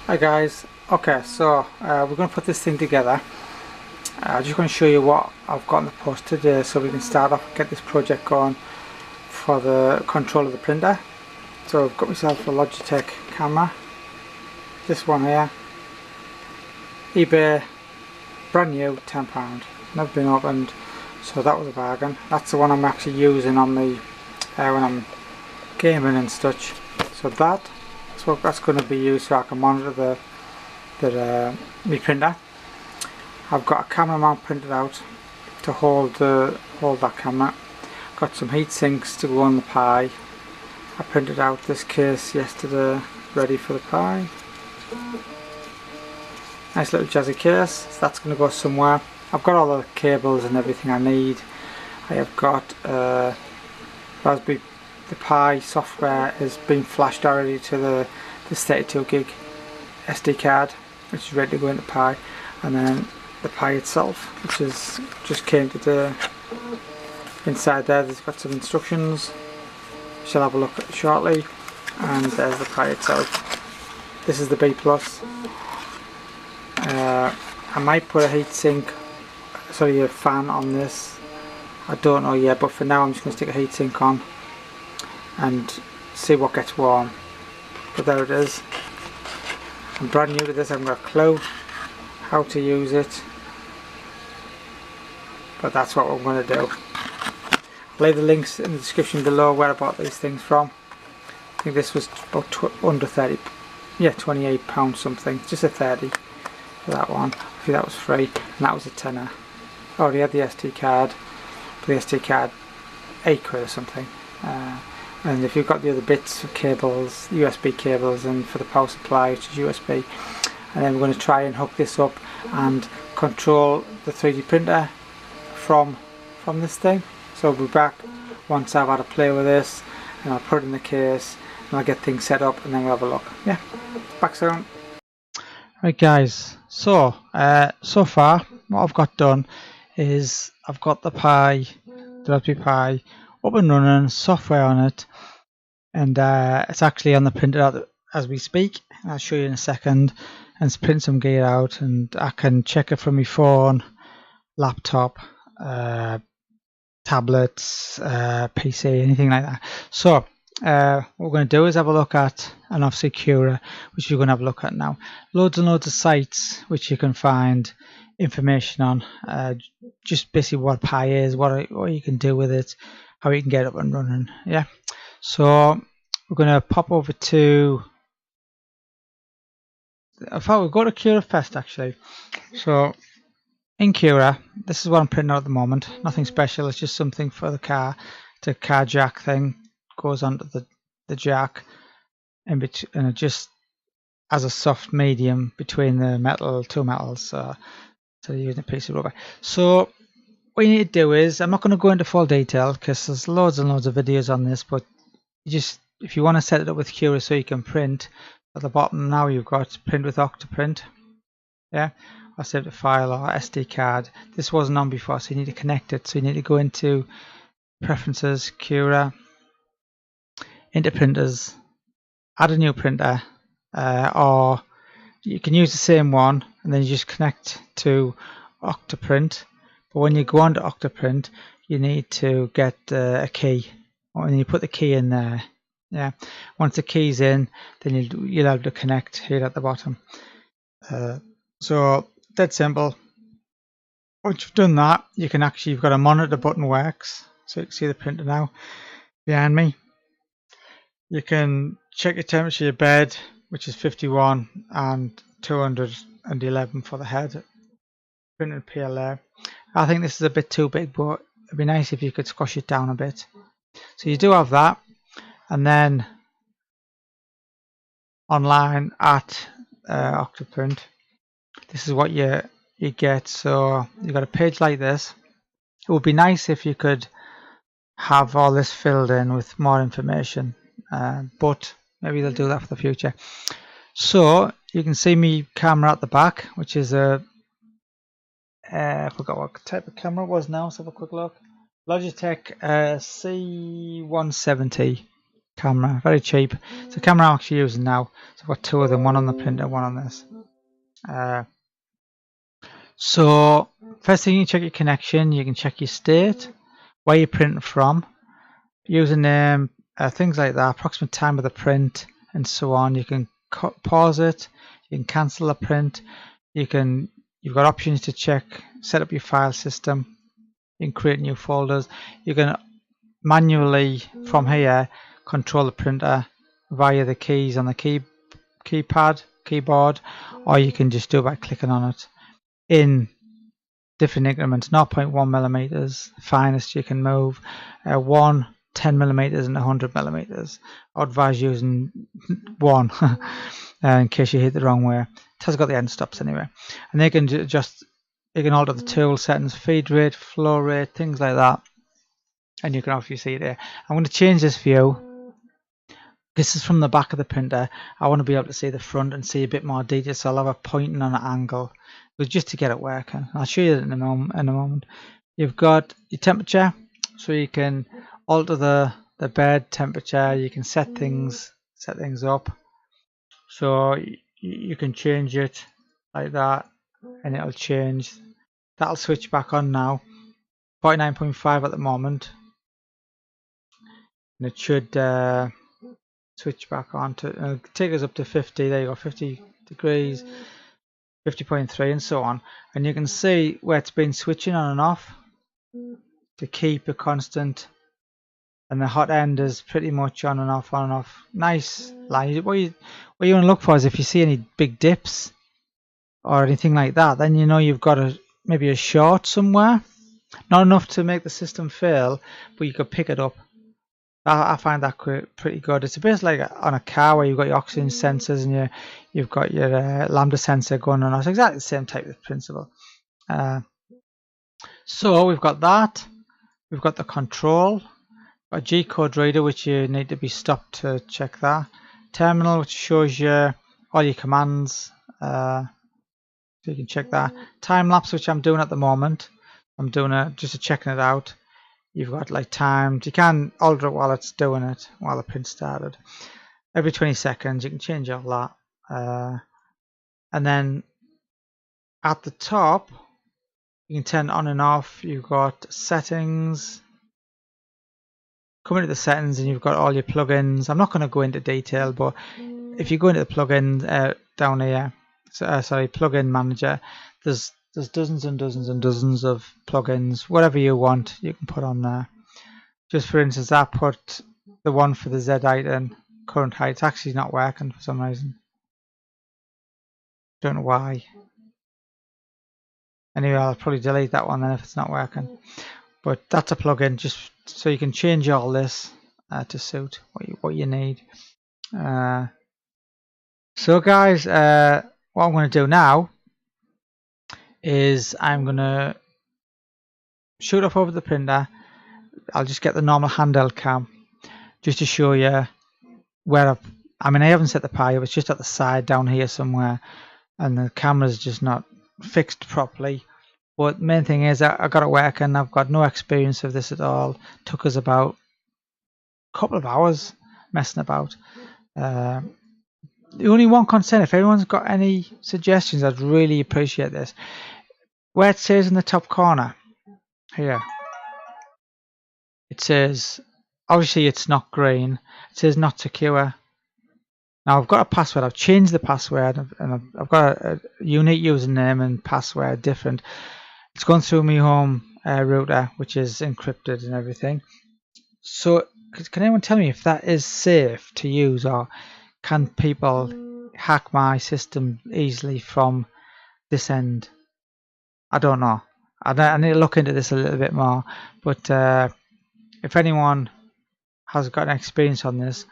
Hi guys, okay, so we're going to put this thing together. I'm just going to show you what I've got in the post today so we can start off and get this project going for the control of the printer. So I've got myself a Logitech camera, this one here, eBay, brand new, £10, never been opened, so that was a bargain. That's the one I'm actually using on me when I'm gaming and such. So that's what that's going to be used so I can monitor my printer. I've got a camera mount printed out to hold that camera. Got some heat sinks to go on the Pi. I printed out this case yesterday, ready for the Pi. Nice little jazzy case, so that's going to go somewhere. I've got all the cables and everything I need. I have got Raspberry. The Pi software has been flashed already to this 32 gig SD card, which is ready to go into Pi, and then the Pi itself, which is just came today. Inside there's got some instructions, which I'll have a look at shortly, and there's the Pi itself. This is the B Plus. I might put a a fan on this. I don't know yet, but for now I'm just going to stick a heatsink on and see what gets warm. But there it is. I'm brand new to this, I haven't got a clue how to use it, but that's what we're going to do. I'll leave the links in the description below where I bought these things from. I think this was about under 30, yeah, £28 something, just a 30 for that one. I think that was free, and that was a tenner. I already had the SD card, but the SD card £8 or something. And if you've got the other bits for cables, USB cables, and for the power supply, which is USB, and then we're going to try and hook this up and control the 3D printer from this thing. So I'll be back once I've had a play with this, and I'll put it in the case, and I'll get things set up, and then we'll have a look. Yeah, back soon. Right guys, so far what I've got done is I've got the Raspberry Pi up and running, software on it, and it's actually on the printer out as we speak. I'll show you in a second, and print some gear out, and I can check it from my phone, laptop, tablets, PC, anything like that. So what we're going to do is have a look at, and obviously Cura, which we're going to have a look at now. Loads and loads of sites which you can find information on, just basically what Pi is, what you can do with it, how you can get up and running. Yeah, so we're going to pop over to, in fact we'll go to Cura first actually. So in Cura, this is what I'm printing out at the moment. Nothing special, it's just something for the car. The car jack thing goes onto the jack in between, and it just has a soft medium between the two metals, so you're using a piece of rubber. So what you need to do is, I'm not going to go into full detail because there's loads and loads of videos on this, but if you want to set it up with Cura so you can print, at the bottom now you've got print with Octoprint. Yeah, I saved a file or SD card. This wasn't on before, so you need to connect it. So you need to go into Preferences, Cura, into Printers, add a new printer, or you can use the same one and then you just connect to Octoprint. But when you go on to Octoprint, you need to get a key, and you put the key in there. Yeah, once the key's in, then you'll have to connect here at the bottom. So dead simple. Once you've done that, you've got a monitor button works, so you can see the printer now behind me. You can check your temperature of your bed, which is 51 and 211 for the head. Printed PLA. I think this is a bit too big, but it'd be nice if you could squash it down a bit. So you do have that, and then online at Octoprint, this is what you get. So you got a page like this. It would be nice if you could have all this filled in with more information, but maybe they'll do that for the future. So you can see me camera at the back, which is a I forgot what type of camera it was now. Let's have a quick look. Logitech C170 camera, very cheap. It's the camera I'm actually using now. So I've got two of them, one on the printer, one on this. So first thing, you check your connection. You can check your state, where you're printing from, username, things like that, approximate time of the print, and so on. You can pause it. You can cancel the print. You've got options to check, set up your file system. You can create new folders. You can manually from here control the printer via the keys on the keyboard, or you can just do it by clicking on it in different increments. 0.1 millimeters, finest you can move, 1 10 millimeters and 100 millimeters. I advise using 1 in case you hit the wrong way. It has got the end stops anyway, and they can adjust. You can alter the tool settings, feed rate, flow rate, things like that, and you can obviously see it there. I'm going to change this view. This is from the back of the printer. I want to be able to see the front and see a bit more detail, so I'll have a pointing on an angle, but just to get it working. I'll show you in a moment. You've got your temperature, so you can alter the bed temperature. You can set things up, so you can change it like that, and it'll change. That'll switch back on now. 49.5 at the moment, and it should switch back on to take us up to 50. There you go, 50 degrees, 50.3, and so on. And you can see where it's been switching on and off to keep a constant, and the hot end is pretty much on and off, on and off. Nice line. What you want to look for is if you see any big dips or anything like that, then you know you've got maybe a short somewhere. Not enough to make the system fail, but you could pick it up. I find that pretty good. It's a bit like on a car where you've got your oxygen sensors and you've got your lambda sensor going on. It's exactly the same type of principle. So we've got that. We've got the control. A G-code reader, which you need to be stopped to check that. Terminal, which shows you all your commands. So you can check that. Time lapse, which I'm doing at the moment. I'm doing just checking it out. You've got like timed. You can alter it while it's doing it, while the print started. Every 20 seconds, you can change all that. And then at the top, you can turn on and off. You've got settings. Come into the settings, and you've got all your plugins. I'm not going to go into detail, but if you go into the plugin down here, sorry, plugin manager, there's dozens and dozens and dozens of plugins. Whatever you want, you can put on there. Just for instance, I put the one for the Z-Item current height. It's actually not working for some reason. Don't know why. Anyway, I'll probably delete that one then if it's not working. But that's a plugin, just so you can change all this to suit what you need. So guys, what I'm going to do now is I'm going to shoot up over the printer. I'll just get the normal handheld cam just to show you where I haven't set the pi up. It's just at the side down here somewhere, and the camera's just not fixed properly. But the main thing is I got it working. I've got no experience of this at all. Took us about a couple of hours messing about. The only one concern, if everyone's got any suggestions, I'd really appreciate this. Where it says in the top corner here, it says, obviously it's not green, it says not secure. Now I've got a password. I've changed the password, and I've got a unique username and password different. It's gone through my home router, which is encrypted and everything. So can anyone tell me if that is safe to use, or can people hack my system easily from this end? I don't know. I need to look into this a little bit more. But if anyone has got an experience on this,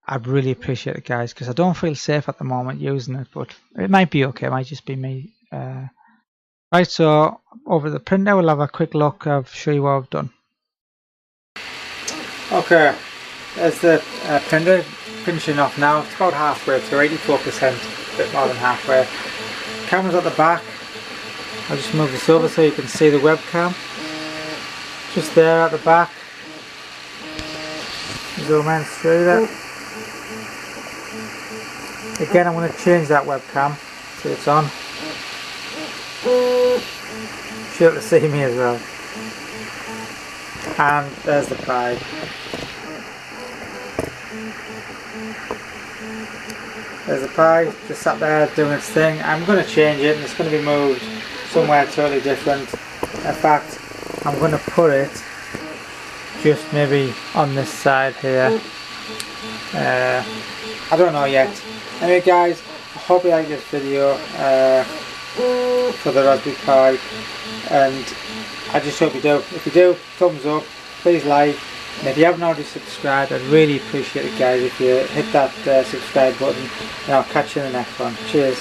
I'd really appreciate it, guys, because I don't feel safe at the moment using it. But it might be okay. It might just be me. Right, so over the printer, we'll have a quick look. I'll show you what I've done. Okay, there's the printer finishing off now. It's about halfway through, 84%, a bit more than halfway. Camera's at the back. I'll just move this over so you can see the webcam. Just there at the back. zoom in, show you that. Again, I'm going to change that webcam so it's on. Should be able to see me as well. And there's the pie. There's the pie, just sat there doing its thing. I'm going to change it and it's going to be moved somewhere totally different. In fact, I'm going to put it just maybe on this side here. I don't know yet. Anyway guys, I hope you like this video for the Raspberry Pi, and I just hope you do. If you do, thumbs up, please like, and if you haven't already subscribed, I'd really appreciate it guys if you hit that subscribe button, and I'll catch you in the next one. Cheers.